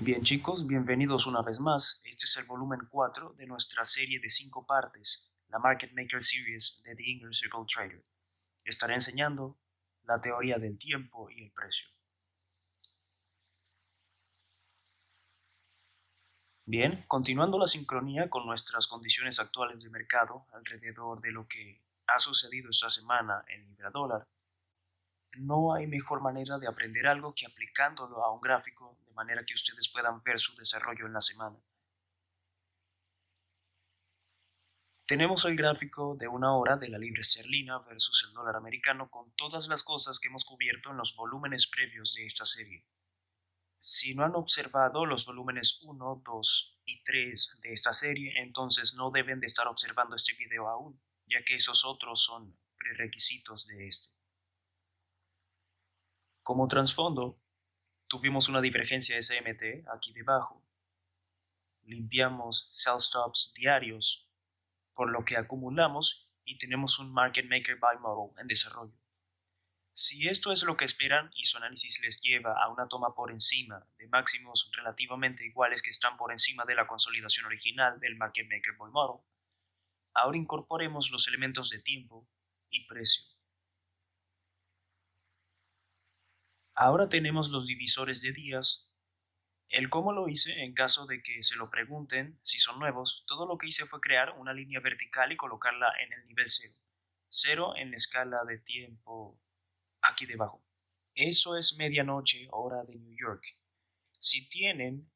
Bien chicos, bienvenidos una vez más. Este es el volumen 4 de nuestra serie de 5 partes, la Market Maker Series de The Inner Circle Trader. Estaré enseñando la teoría del tiempo y el precio. Bien, continuando la sincronía con nuestras condiciones actuales de mercado alrededor de lo que ha sucedido esta semana en libra dólar, no hay mejor manera de aprender algo que aplicándolo a un gráfico de manera que ustedes puedan ver su desarrollo en la semana. Tenemos el gráfico de una hora de la libra esterlina versus el dólar americano con todas las cosas que hemos cubierto en los volúmenes previos de esta serie. Si no han observado los volúmenes 1, 2 y 3 de esta serie, entonces no deben de estar observando este video aún, ya que esos otros son prerequisitos de este. Como trasfondo, tuvimos una divergencia SMT aquí debajo. Limpiamos sell stops diarios, por lo que acumulamos y tenemos un Market Maker Buy Model en desarrollo. Si esto es lo que esperan y su análisis les lleva a una toma por encima de máximos relativamente iguales que están por encima de la consolidación original del Market Maker Buy Model, ahora incorporemos los elementos de tiempo y precio. Ahora tenemos los divisores de días. El cómo lo hice, en caso de que se lo pregunten si son nuevos, todo lo que hice fue crear una línea vertical y colocarla en el nivel 0. 0 en la escala de tiempo aquí debajo. Eso es medianoche, hora de New York. Si tienen,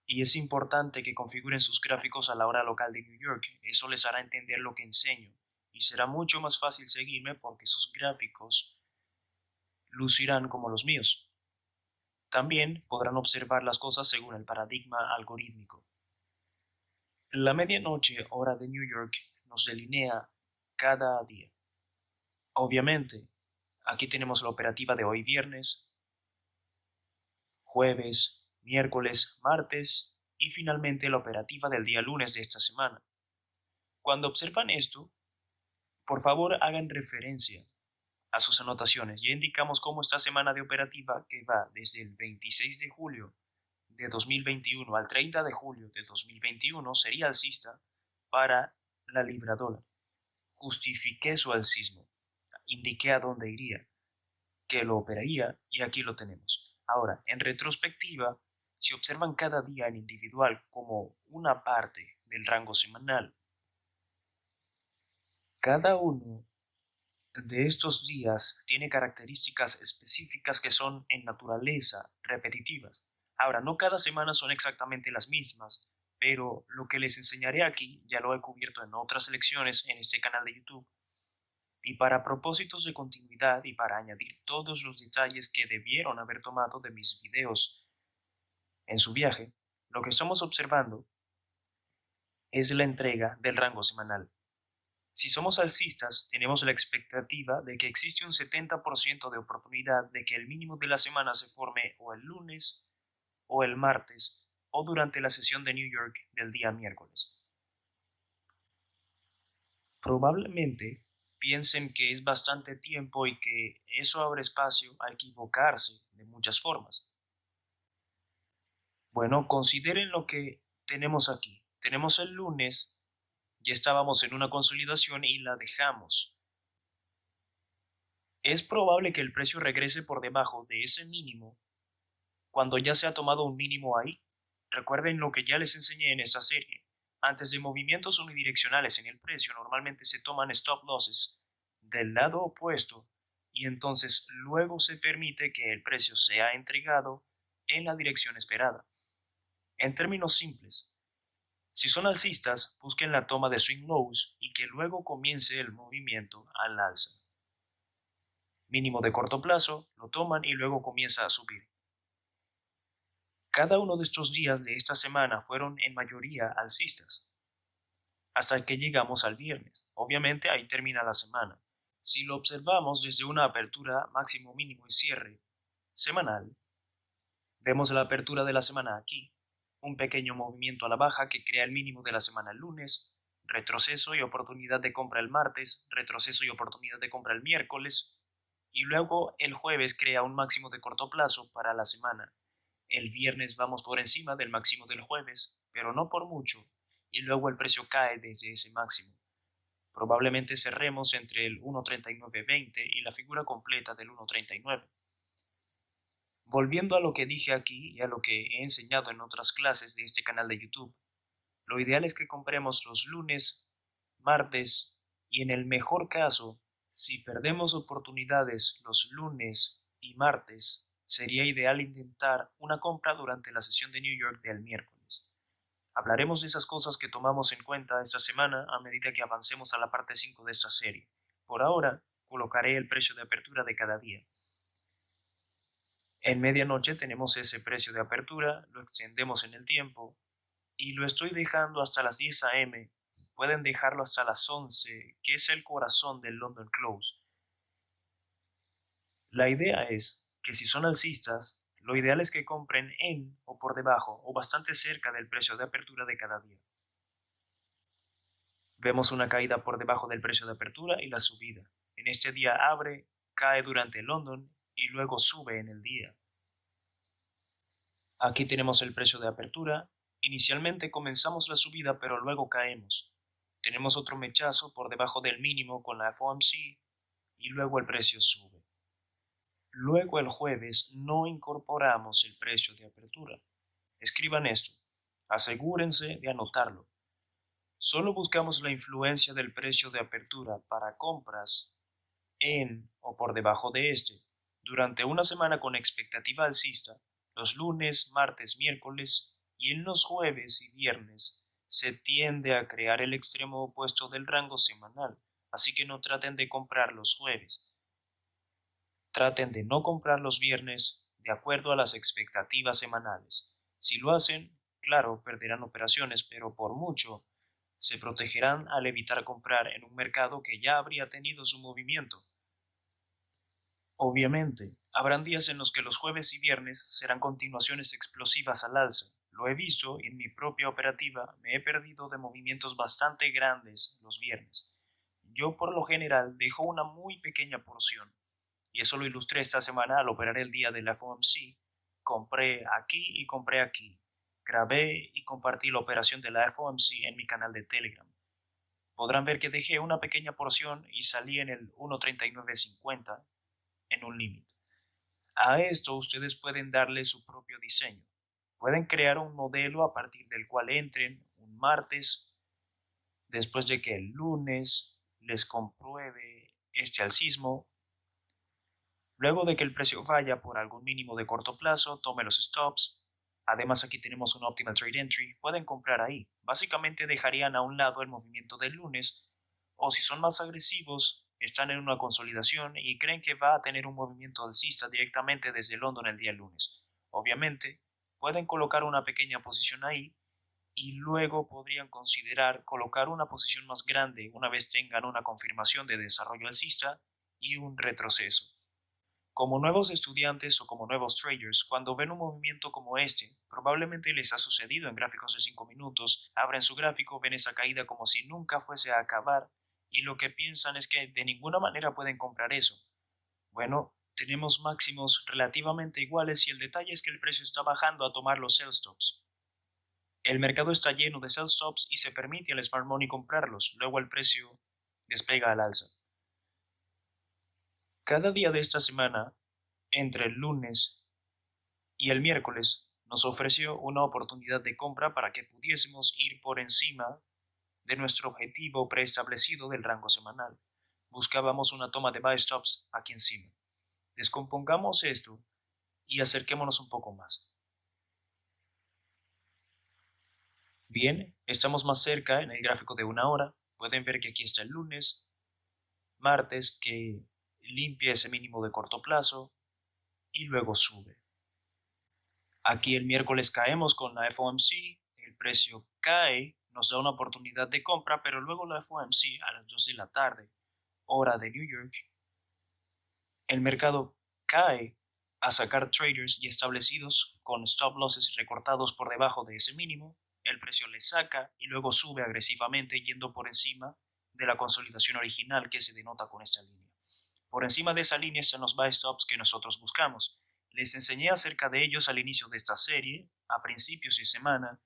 y es importante que configuren sus gráficos a la hora local de New York, eso les hará entender lo que enseño y será mucho más fácil seguirme porque sus gráficos lucirán como los míos. También podrán observar las cosas según el paradigma algorítmico. La medianoche, hora de New York, nos delinea cada día. Obviamente, aquí tenemos la operativa de hoy viernes, jueves, miércoles, martes y finalmente la operativa del día lunes de esta semana. Cuando observan esto, por favor hagan referencia a sus anotaciones. Ya indicamos cómo esta semana de operativa, que va desde el 26 de julio de 2021 al 30 de julio de 2021, sería alcista para la libra dólar. Justifiqué su alcismo, indiqué a dónde iría, que lo operaría y aquí lo tenemos. Ahora, en retrospectiva, si observan cada día en individual como una parte del rango semanal, cada uno de estos días tiene características específicas que son en naturaleza repetitivas. Ahora, no cada semana son exactamente las mismas, pero lo que les enseñaré aquí ya lo he cubierto en otras lecciones en este canal de YouTube. Y para propósitos de continuidad y para añadir todos los detalles que debieron haber tomado de mis videos en su viaje, lo que estamos observando es la entrega del rango semanal. Si somos alcistas, tenemos la expectativa de que existe un 70% de oportunidad de que el mínimo de la semana se forme o el lunes o el martes o durante la sesión de New York del día miércoles. Probablemente piensen que es bastante tiempo y que eso abre espacio a equivocarse de muchas formas. Bueno, consideren lo que tenemos aquí. Tenemos el lunes, ya estábamos en una consolidación y la dejamos. Es probable que el precio regrese por debajo de ese mínimo cuando ya se ha tomado un mínimo ahí. Recuerden lo que ya les enseñé en esta serie. Antes de movimientos unidireccionales en el precio, normalmente se toman stop losses del lado opuesto y entonces luego se permite que el precio sea entregado en la dirección esperada. En términos simples, si son alcistas, busquen la toma de swing lows y que luego comience el movimiento al alza. Mínimo de corto plazo, lo toman y luego comienza a subir. Cada uno de estos días de esta semana fueron en mayoría alcistas, hasta que llegamos al viernes. Obviamente ahí termina la semana. Si lo observamos desde una apertura máximo, mínimo y cierre semanal, vemos la apertura de la semana aquí, un pequeño movimiento a la baja que crea el mínimo de la semana el lunes, retroceso y oportunidad de compra el martes, retroceso y oportunidad de compra el miércoles, y luego el jueves crea un máximo de corto plazo para la semana. El viernes vamos por encima del máximo del jueves, pero no por mucho, y luego el precio cae desde ese máximo. Probablemente cerremos entre el 1.3920 y la figura completa del 1.39. Volviendo a lo que dije aquí y a lo que he enseñado en otras clases de este canal de YouTube, lo ideal es que compremos los lunes, martes y en el mejor caso, si perdemos oportunidades los lunes y martes, sería ideal intentar una compra durante la sesión de New York del miércoles. Hablaremos de esas cosas que tomamos en cuenta esta semana a medida que avancemos a la parte 5 de esta serie. Por ahora, colocaré el precio de apertura de cada día. En medianoche tenemos ese precio de apertura, lo extendemos en el tiempo y lo estoy dejando hasta las 10 a.m. Pueden dejarlo hasta las 11, que es el corazón del London Close. La idea es que si son alcistas, lo ideal es que compren en o por debajo o bastante cerca del precio de apertura de cada día. Vemos una caída por debajo del precio de apertura y la subida. En este día abre, cae durante London y luego sube en el día. Aquí tenemos el precio de apertura. Inicialmente comenzamos la subida pero luego caemos. Tenemos otro mechazo por debajo del mínimo con la FOMC y luego el precio sube. Luego el jueves no incorporamos el precio de apertura. Escriban esto. Asegúrense de anotarlo. Solo buscamos la influencia del precio de apertura para compras en o por debajo de este durante una semana con expectativa alcista, los lunes, martes, miércoles y en los jueves y viernes se tiende a crear el extremo opuesto del rango semanal, así que no traten de comprar los jueves. Traten de no comprar los viernes de acuerdo a las expectativas semanales. Si lo hacen, claro, perderán operaciones, pero por mucho se protegerán al evitar comprar en un mercado que ya habría tenido su movimiento. Obviamente, habrán días en los que los jueves y viernes serán continuaciones explosivas al alza. Lo he visto y en mi propia operativa me he perdido de movimientos bastante grandes los viernes. Yo por lo general dejo una muy pequeña porción, y eso lo ilustré esta semana al operar el día de la FOMC. Compré aquí y compré aquí. Grabé y compartí la operación de la FOMC en mi canal de Telegram. Podrán ver que dejé una pequeña porción y salí en el 1.3950 en un límite. A esto ustedes pueden darle su propio diseño. Pueden crear un modelo a partir del cual entren un martes, después de que el lunes les compruebe este alcismo. Luego de que el precio vaya por algún mínimo de corto plazo, tome los stops. Además aquí tenemos un Optimal Trade Entry, pueden comprar ahí. Básicamente dejarían a un lado el movimiento del lunes, o si son más agresivos, están en una consolidación y creen que va a tener un movimiento alcista directamente desde London el día lunes. Obviamente, pueden colocar una pequeña posición ahí y luego podrían considerar colocar una posición más grande una vez tengan una confirmación de desarrollo alcista y un retroceso. Como nuevos estudiantes o como nuevos traders, cuando ven un movimiento como este, probablemente les ha sucedido en gráficos de 5 minutos, abren su gráfico, ven esa caída como si nunca fuese a acabar y lo que piensan es que de ninguna manera pueden comprar eso. Bueno, tenemos máximos relativamente iguales y el detalle es que el precio está bajando a tomar los sell stops. El mercado está lleno de sell stops y se permite al smart money comprarlos, luego el precio despega al alza. Cada día de esta semana, entre el lunes y el miércoles, nos ofreció una oportunidad de compra para que pudiésemos ir por encima de nuestro objetivo preestablecido del rango semanal. Buscábamos una toma de buy stops aquí encima. Descompongamos esto y acerquémonos un poco más. Bien, estamos más cerca en el gráfico de una hora. Pueden ver que aquí está el lunes, martes, que limpia ese mínimo de corto plazo y luego sube. Aquí el miércoles caemos con la FOMC, el precio cae, nos da una oportunidad de compra, pero luego la FOMC a las 2 de la tarde, hora de New York, el mercado cae a sacar traders ya establecidos con stop losses recortados por debajo de ese mínimo, el precio le saca y luego sube agresivamente yendo por encima de la consolidación original que se denota con esta línea. Por encima de esa línea están los buy stops que nosotros buscamos. Les enseñé acerca de ellos al inicio de esta serie, a principios de semana,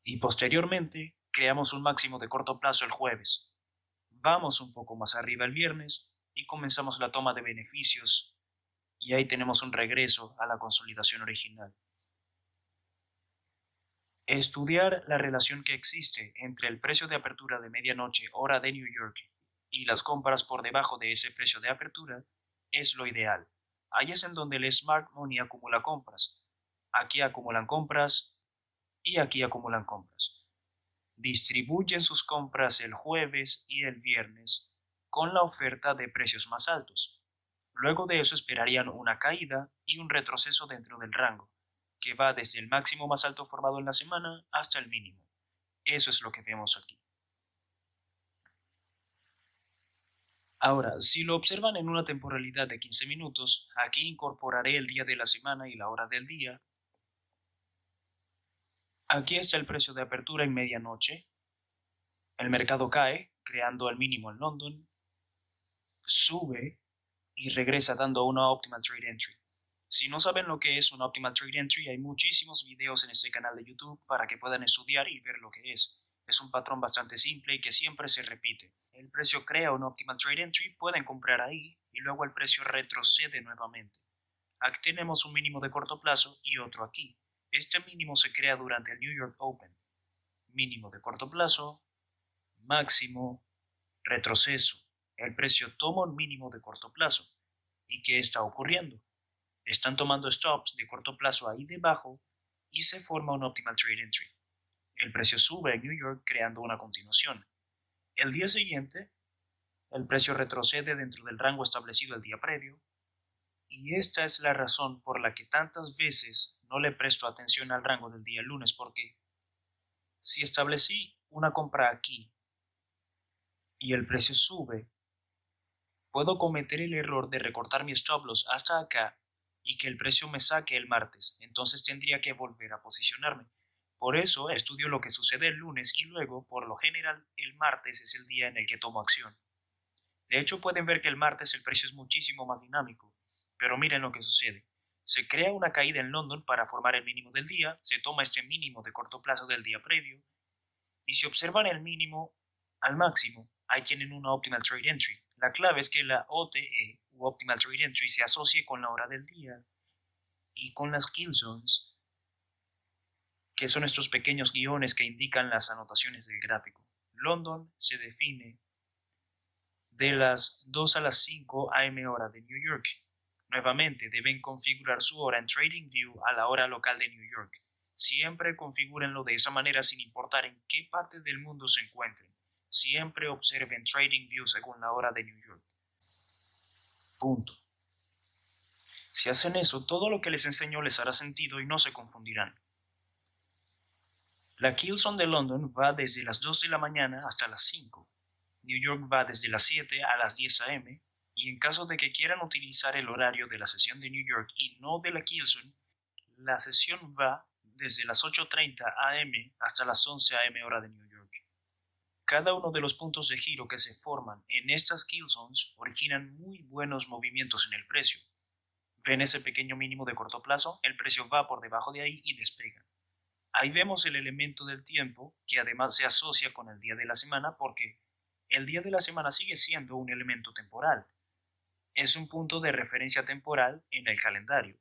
y posteriormente creamos un máximo de corto plazo el jueves. Vamos un poco más arriba el viernes y comenzamos la toma de beneficios, y ahí tenemos un regreso a la consolidación original. Estudiar la relación que existe entre el precio de apertura de medianoche hora de New York y las compras por debajo de ese precio de apertura es lo ideal. Ahí es en donde el Smart Money acumula compras. Aquí acumulan compras y aquí acumulan compras. Distribuyen sus compras el jueves y el viernes con la oferta de precios más altos. Luego de eso esperarían una caída y un retroceso dentro del rango, que va desde el máximo más alto formado en la semana hasta el mínimo. Eso es lo que vemos aquí. Ahora, si lo observan en una temporalidad de 15 minutos, aquí incorporaré el día de la semana y la hora del día. Aquí está el precio de apertura en medianoche. El mercado cae, creando el mínimo en London, sube y regresa dando una Optimal Trade Entry. Si no saben lo que es una Optimal Trade Entry, hay muchísimos videos en este canal de YouTube para que puedan estudiar y ver lo que es. Es un patrón bastante simple y que siempre se repite. El precio crea una Optimal Trade Entry, pueden comprar ahí y luego el precio retrocede nuevamente. Aquí tenemos un mínimo de corto plazo y otro aquí. Este mínimo se crea durante el New York Open. Mínimo de corto plazo, máximo, retroceso. El precio toma un mínimo de corto plazo. ¿Y qué está ocurriendo? Están tomando stops de corto plazo ahí debajo y se forma un Optimal Trade Entry. El precio sube en New York creando una continuación. El día siguiente, el precio retrocede dentro del rango establecido el día previo, y esta es la razón por la que tantas veces no le presto atención al rango del día lunes, porque si establecí una compra aquí y el precio sube, puedo cometer el error de recortar mi stop loss hasta acá y que el precio me saque el martes, entonces tendría que volver a posicionarme. Por eso estudio lo que sucede el lunes y luego, por lo general, el martes es el día en el que tomo acción. De hecho, pueden ver que el martes el precio es muchísimo más dinámico, pero miren lo que sucede. Se crea una caída en London para formar el mínimo del día, se toma este mínimo de corto plazo del día previo, y si observan el mínimo al máximo, ahí tienen una Optimal Trade Entry. La clave es que la OTE, u Optimal Trade Entry, se asocie con la hora del día y con las kill zones, que son estos pequeños guiones que indican las anotaciones del gráfico. London se define de las 2 a las 5 am hora de New York. Nuevamente, deben configurar su hora en TradingView a la hora local de New York. Siempre configúrenlo de esa manera sin importar en qué parte del mundo se encuentren. Siempre observen TradingView según la hora de New York. Punto. Si hacen eso, todo lo que les enseño les hará sentido y no se confundirán. La kill zone de London va desde las 2 de la mañana hasta las 5. New York va desde las 7 a las 10 am, y en caso de que quieran utilizar el horario de la sesión de New York y no de la kill zone, la sesión va desde las 8:30 am hasta las 11 am hora de New York. Cada uno de los puntos de giro que se forman en estas kill zones originan muy buenos movimientos en el precio. ¿Ven ese pequeño mínimo de corto plazo? El precio va por debajo de ahí y despega. Ahí vemos el elemento del tiempo, que además se asocia con el día de la semana porque el día de la semana sigue siendo un elemento temporal. Es un punto de referencia temporal en el calendario.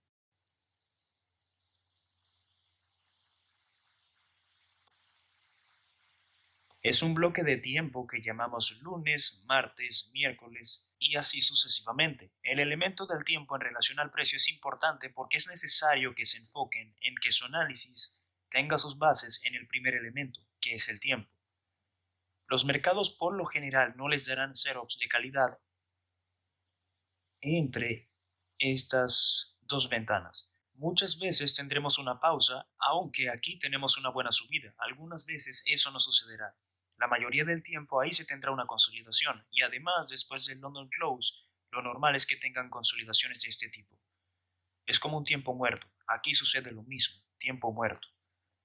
Es un bloque de tiempo que llamamos lunes, martes, miércoles y así sucesivamente. El elemento del tiempo en relación al precio es importante porque es necesario que se enfoquen en que su análisis tenga sus bases en el primer elemento, que es el tiempo. Los mercados por lo general no les darán setups de calidad entre estas dos ventanas. Muchas veces tendremos una pausa, aunque aquí tenemos una buena subida. Algunas veces eso no sucederá. La mayoría del tiempo ahí se tendrá una consolidación y además después del London Close, lo normal es que tengan consolidaciones de este tipo. Es como un tiempo muerto. Aquí sucede lo mismo, tiempo muerto.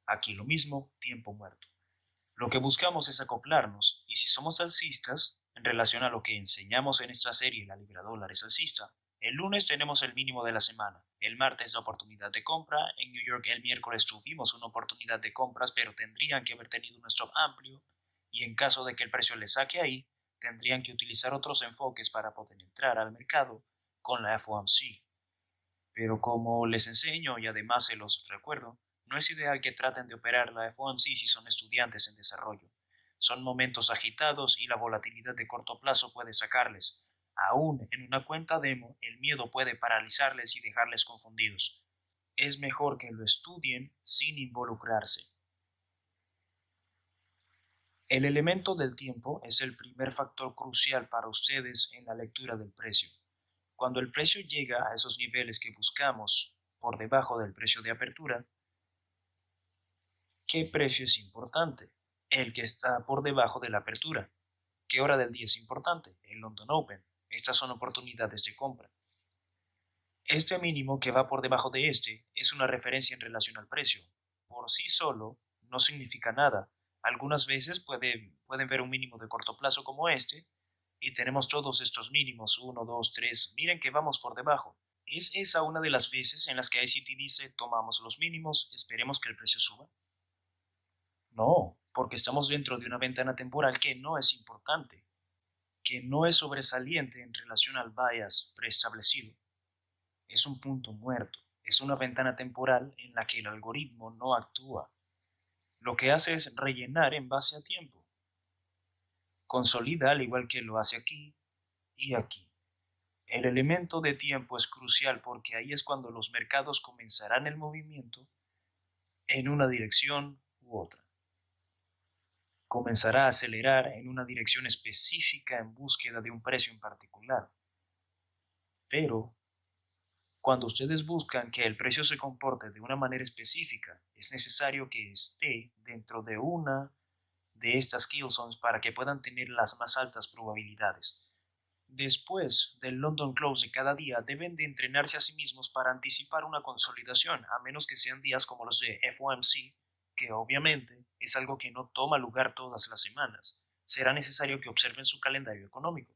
Aquí lo mismo, tiempo muerto. Lo que buscamos es acoplarnos, y si somos alcistas, en relación a lo que enseñamos en esta serie, la Libra Dólar es alcista, El lunes tenemos el mínimo de la semana, el martes la oportunidad de compra, en New York el miércoles tuvimos una oportunidad de compras pero tendrían que haber tenido un stop amplio y en caso de que el precio les saque ahí, tendrían que utilizar otros enfoques para poder entrar al mercado con la FOMC. Pero como les enseño y además se los recuerdo, no es ideal que traten de operar la FOMC si son estudiantes en desarrollo. Son momentos agitados y la volatilidad de corto plazo puede sacarles. Aún en una cuenta demo, el miedo puede paralizarles y dejarles confundidos. Es mejor que lo estudien sin involucrarse. El elemento del tiempo es el primer factor crucial para ustedes en la lectura del precio. Cuando el precio llega a esos niveles que buscamos por debajo del precio de apertura, ¿qué precio es importante? El que está por debajo de la apertura. ¿Qué hora del día es importante? El London Open. Estas son oportunidades de compra. Este mínimo que va por debajo de este es una referencia en relación al precio. Por sí solo no significa nada. Algunas veces pueden ver un mínimo de corto plazo como este y tenemos todos estos mínimos, 1, 2, 3. Miren que vamos por debajo. ¿Es esa una de las veces en las que ICT dice tomamos los mínimos, esperemos que el precio suba? No, porque estamos dentro de una ventana temporal que no es importante, que no es sobresaliente en relación al bias preestablecido. Es un punto muerto, es una ventana temporal en la que el algoritmo no actúa. Lo que hace es rellenar en base a tiempo. Consolida al igual que lo hace aquí y aquí. El elemento de tiempo es crucial porque ahí es cuando los mercados comenzarán el movimiento en una dirección u otra. Comenzará a acelerar en una dirección específica en búsqueda de un precio en particular. Pero cuando ustedes buscan que el precio se comporte de una manera específica, es necesario que esté dentro de una de estas kill zones para que puedan tener las más altas probabilidades. Después del London Close de cada día, deben de entrenarse a sí mismos para anticipar una consolidación, a menos que sean días como los de FOMC, que obviamente es algo que no toma lugar todas las semanas. Será necesario que observen su calendario económico.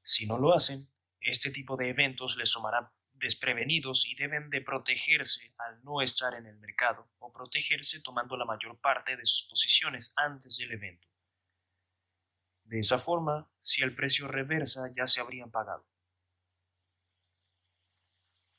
Si no lo hacen, este tipo de eventos les tomará desprevenidos y deben de protegerse al no estar en el mercado o protegerse tomando la mayor parte de sus posiciones antes del evento. De esa forma, si el precio reversa ya se habrían pagado.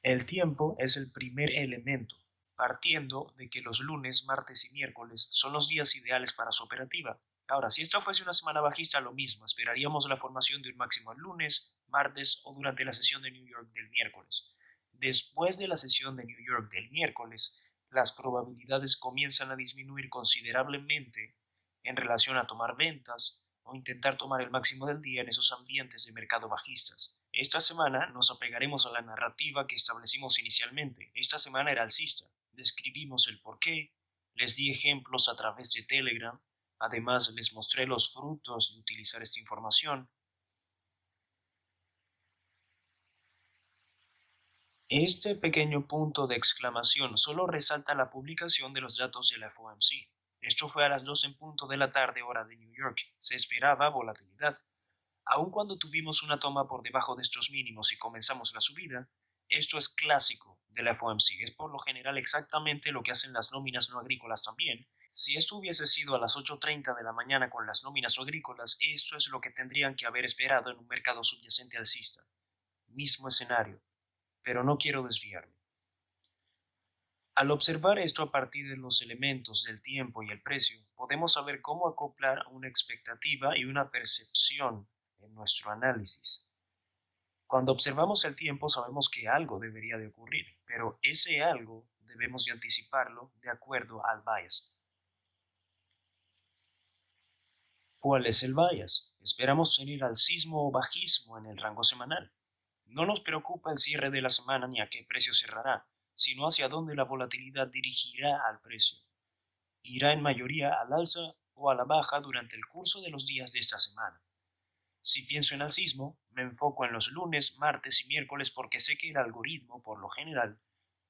El tiempo es el primer elemento, partiendo de que los lunes, martes y miércoles son los días ideales para su operativa. Ahora, si esta fuese una semana bajista, lo mismo, esperaríamos la formación de un máximo el lunes, martes o durante la sesión de New York del miércoles. Después de la sesión de New York del miércoles, las probabilidades comienzan a disminuir considerablemente en relación a tomar ventas o intentar tomar el máximo del día en esos ambientes de mercado bajistas. Esta semana nos apegaremos a la narrativa que establecimos inicialmente. Esta semana era alcista. Describimos el porqué, les di ejemplos a través de Telegram, además les mostré los frutos de utilizar esta información. Este pequeño punto de exclamación solo resalta la publicación de los datos de la FOMC. Esto fue a las 2 en punto de la tarde hora de New York. Se esperaba volatilidad. Aun cuando tuvimos una toma por debajo de estos mínimos y comenzamos la subida, esto es clásico de la FOMC. Es por lo general exactamente lo que hacen las nóminas no agrícolas también. Si esto hubiese sido a las 8:30 de la mañana con las nóminas no agrícolas, esto es lo que tendrían que haber esperado en un mercado subyacente alcista. Mismo escenario, pero no quiero desviarme. Al observar esto a partir de los elementos del tiempo y el precio, podemos saber cómo acoplar una expectativa y una percepción en nuestro análisis. Cuando observamos el tiempo sabemos que algo debería de ocurrir, pero ese algo debemos de anticiparlo de acuerdo al bias. ¿Cuál es el bias? Esperamos tener alcismo o bajismo en el rango semanal. No nos preocupa el cierre de la semana ni a qué precio cerrará, sino hacia dónde la volatilidad dirigirá al precio. Irá en mayoría al alza o a la baja durante el curso de los días de esta semana. Si pienso en alcismo, me enfoco en los lunes, martes y miércoles porque sé que el algoritmo, por lo general,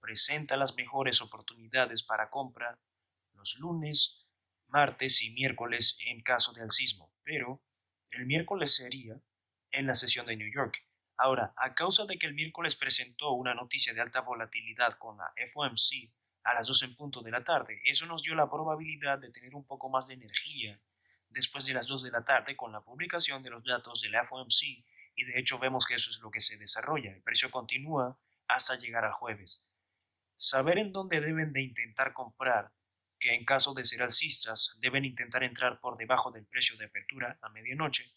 presenta las mejores oportunidades para compra los lunes, martes y miércoles en caso de alcismo, pero el miércoles sería en la sesión de New York. Ahora, a causa de que el miércoles presentó una noticia de alta volatilidad con la FOMC a las 2 en punto de la tarde, eso nos dio la probabilidad de tener un poco más de energía después de las 2 de la tarde con la publicación de los datos de la FOMC, y de hecho vemos que eso es lo que se desarrolla. El precio continúa hasta llegar al jueves. Saber en dónde deben de intentar comprar, que en caso de ser alcistas deben intentar entrar por debajo del precio de apertura a medianoche.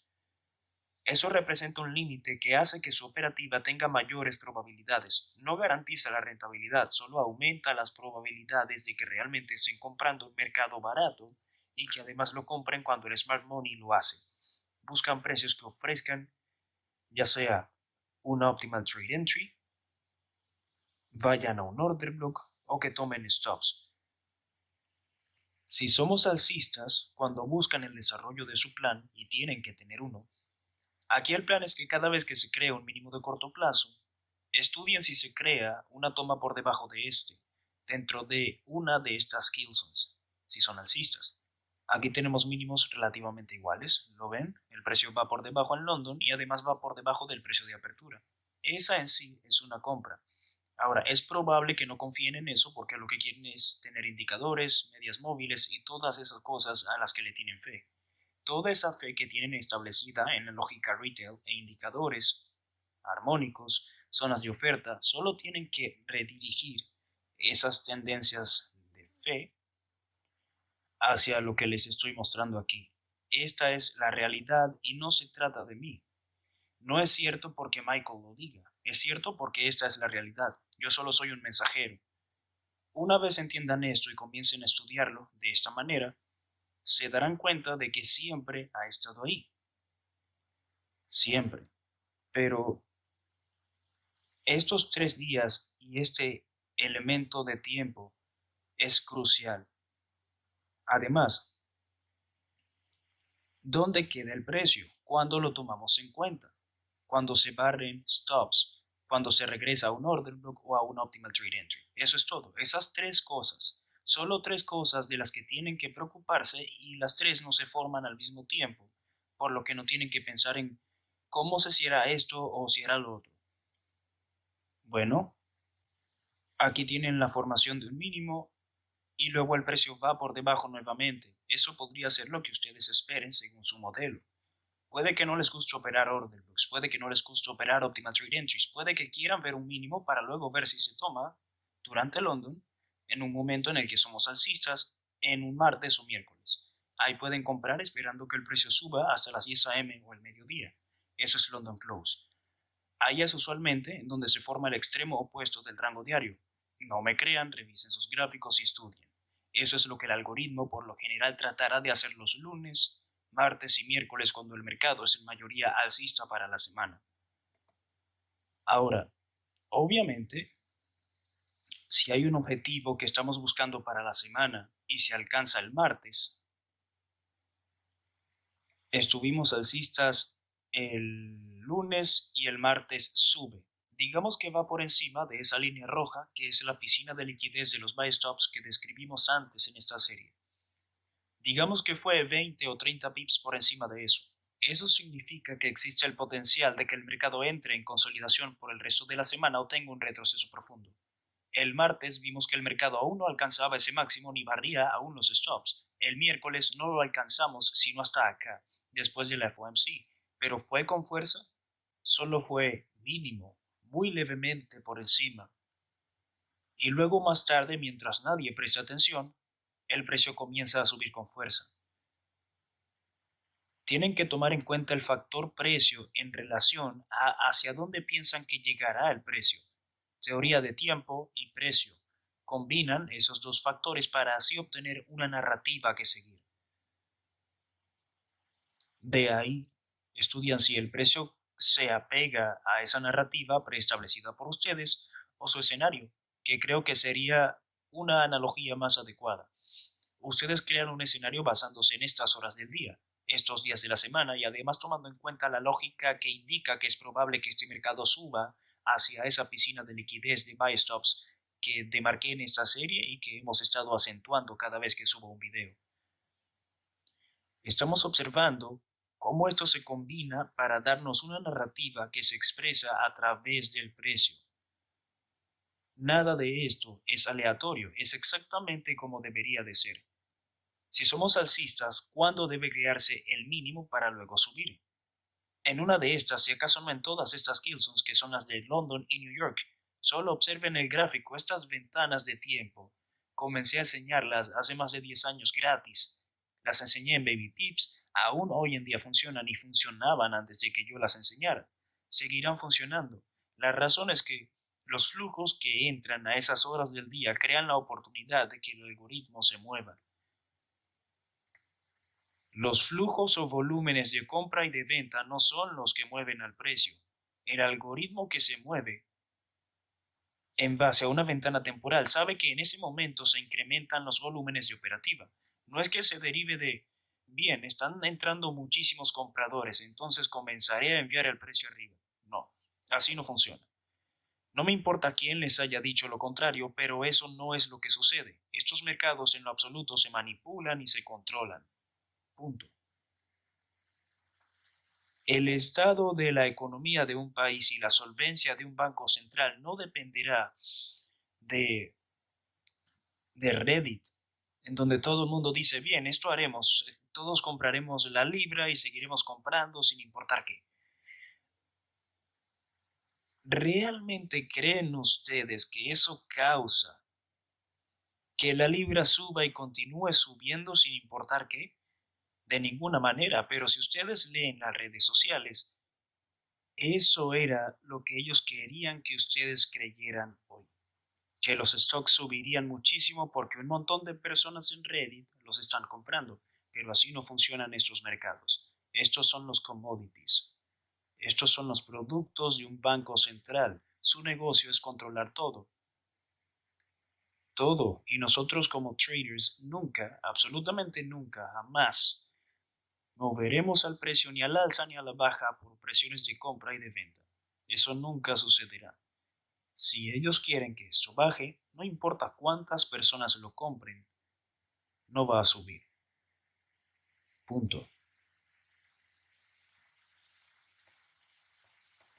Eso representa un límite que hace que su operativa tenga mayores probabilidades. No garantiza la rentabilidad, solo aumenta las probabilidades de que realmente estén comprando un mercado barato y que además lo compren cuando el smart money lo hace. Buscan precios que ofrezcan ya sea una optimal trade entry, vayan a un order block o que tomen stops. Si somos alcistas, cuando buscan el desarrollo de su plan, y tienen que tener uno, aquí el plan es que cada vez que se crea un mínimo de corto plazo, estudien si se crea una toma por debajo de este, dentro de una de estas killzones, si son alcistas. Aquí tenemos mínimos relativamente iguales, ¿lo ven? El precio va por debajo en London y además va por debajo del precio de apertura. Esa en sí es una compra. Ahora, es probable que no confíen en eso porque lo que quieren es tener indicadores, medias móviles y todas esas cosas a las que le tienen fe. Toda esa fe que tienen establecida en la lógica retail e indicadores armónicos, zonas de oferta, solo tienen que redirigir esas tendencias de fe hacia lo que les estoy mostrando aquí. Esta es la realidad y no se trata de mí. No es cierto porque Michael lo diga, es cierto porque esta es la realidad. Yo solo soy un mensajero. Una vez entiendan esto y comiencen a estudiarlo de esta manera, se darán cuenta de que siempre ha estado ahí. Siempre. Pero estos 3 días y este elemento de tiempo es crucial. Además, ¿dónde queda el precio? ¿Cuándo lo tomamos en cuenta? Cuando se barren stops, cuando se regresa a un order block o a una optimal trade entry. Eso es todo. Esas 3 cosas. Solo 3 cosas de las que tienen que preocuparse y las 3 no se forman al mismo tiempo, por lo que no tienen que pensar en cómo se cierra esto o cierra lo otro. Bueno, aquí tienen la formación de un mínimo y luego el precio va por debajo nuevamente. Eso podría ser lo que ustedes esperen según su modelo. Puede que no les guste operar order blocks, puede que no les guste operar optimal trade entries, puede que quieran ver un mínimo para luego ver si se toma durante London en un momento en el que somos alcistas en un martes o miércoles. Ahí pueden comprar esperando que el precio suba hasta las 10 a.m. o el mediodía. Eso es London Close. Ahí es usualmente en donde se forma el extremo opuesto del rango diario. No me crean, revisen sus gráficos y estudien. Eso es lo que el algoritmo por lo general tratará de hacer los lunes, martes y miércoles cuando el mercado es en mayoría alcista para la semana. Ahora, obviamente, si hay un objetivo que estamos buscando para la semana y se alcanza el martes, estuvimos alcistas el lunes y el martes sube. Digamos que va por encima de esa línea roja que es la piscina de liquidez de los buy stops que describimos antes en esta serie. Digamos que fue 20 o 30 pips por encima de eso. Eso significa que existe el potencial de que el mercado entre en consolidación por el resto de la semana o tenga un retroceso profundo. El martes vimos que el mercado aún no alcanzaba ese máximo ni barría aún los stops. El miércoles no lo alcanzamos sino hasta acá, después de la FOMC. ¿Pero fue con fuerza? Solo fue mínimo, muy levemente por encima. Y luego más tarde, mientras nadie presta atención, el precio comienza a subir con fuerza. Tienen que tomar en cuenta el factor precio en relación a hacia dónde piensan que llegará el precio. Teoría de tiempo y precio. Combinan esos dos factores para así obtener una narrativa que seguir. De ahí, estudian si el precio se apega a esa narrativa preestablecida por ustedes o su escenario, que creo que sería una analogía más adecuada. Ustedes crean un escenario basándose en estas horas del día, estos días de la semana y además tomando en cuenta la lógica que indica que es probable que este mercado suba hacia esa piscina de liquidez de buy stops que demarqué en esta serie y que hemos estado acentuando cada vez que subo un video. Estamos observando cómo esto se combina para darnos una narrativa que se expresa a través del precio. Nada de esto es aleatorio, es exactamente como debería de ser. Si somos alcistas, ¿cuándo debe crearse el mínimo para luego subir? En una de estas, si acaso no en todas estas Kilsons, que son las de London y New York, solo observen el gráfico, estas ventanas de tiempo. Comencé a enseñarlas hace más de 10 años gratis. Las enseñé en Baby Pips, aún hoy en día funcionan y funcionaban antes de que yo las enseñara. Seguirán funcionando. La razón es que los flujos que entran a esas horas del día crean la oportunidad de que el algoritmo se mueva. Los flujos o volúmenes de compra y de venta no son los que mueven al precio. El algoritmo que se mueve en base a una ventana temporal sabe que en ese momento se incrementan los volúmenes de operativa. No es que se derive de, bien, están entrando muchísimos compradores, entonces comenzaré a enviar el precio arriba. No, así no funciona. No me importa quién les haya dicho lo contrario, pero eso no es lo que sucede. Estos mercados en lo absoluto se manipulan y se controlan. Punto. El estado de la economía de un país y la solvencia de un banco central no dependerá de, de Reddit, en donde todo el mundo dice, bien, esto haremos, todos compraremos la libra y seguiremos comprando sin importar qué. ¿Realmente creen ustedes que eso causa que la libra suba y continúe subiendo sin importar qué? De ninguna manera, pero si ustedes leen las redes sociales, eso era lo que ellos querían que ustedes creyeran hoy, que los stocks subirían muchísimo porque un montón de personas en Reddit los están comprando, pero así no funcionan estos mercados. Estos son los commodities. Estos son los productos de un banco central. Su negocio es controlar todo. Todo. Y nosotros como traders nunca, absolutamente nunca, jamás moveremos al precio ni al alza ni a la baja por presiones de compra y de venta. Eso nunca sucederá. Si ellos quieren que esto baje, no importa cuántas personas lo compren, no va a subir. Punto.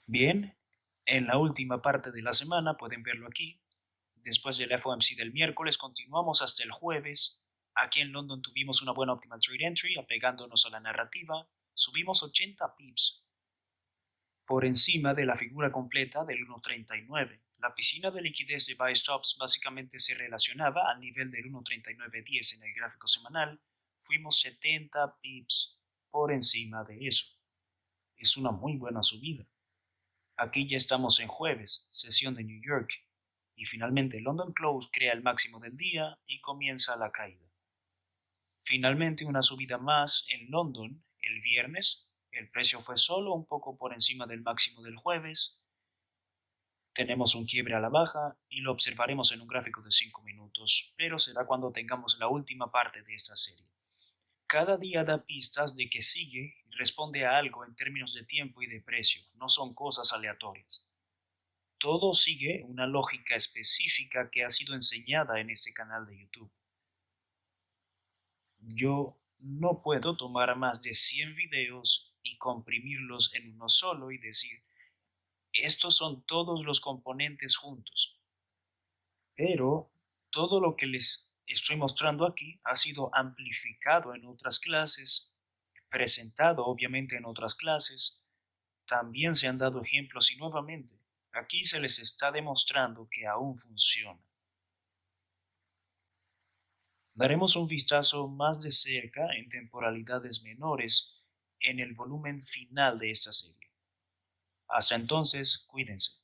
Bien, en la última parte de la semana, pueden verlo aquí, después del FOMC del miércoles, continuamos hasta el jueves. Aquí en London tuvimos una buena Optimal Trade Entry, apegándonos a la narrativa. Subimos 80 pips por encima de la figura completa del 1.39. La piscina de liquidez de buy stops básicamente se relacionaba al nivel del 1.3910 en el gráfico semanal. Fuimos 70 pips por encima de eso. Es una muy buena subida. Aquí ya estamos en jueves, sesión de New York, y finalmente London Close crea el máximo del día y comienza la caída. Finalmente una subida más en London el viernes. El precio fue solo un poco por encima del máximo del jueves. Tenemos un quiebre a la baja y lo observaremos en un gráfico de 5 minutos, pero será cuando tengamos la última parte de esta serie. Cada día da pistas de que sigue y responde a algo en términos de tiempo y de precio, no son cosas aleatorias. Todo sigue una lógica específica que ha sido enseñada en este canal de YouTube. Yo no puedo tomar más de 100 videos y comprimirlos en uno solo y decir, estos son todos los componentes juntos. Pero todo lo que les estoy mostrando aquí ha sido amplificado en otras clases, presentado obviamente en otras clases, también se han dado ejemplos y nuevamente, aquí se les está demostrando que aún funciona. Daremos un vistazo más de cerca en temporalidades menores en el volumen final de esta serie. Hasta entonces, cuídense.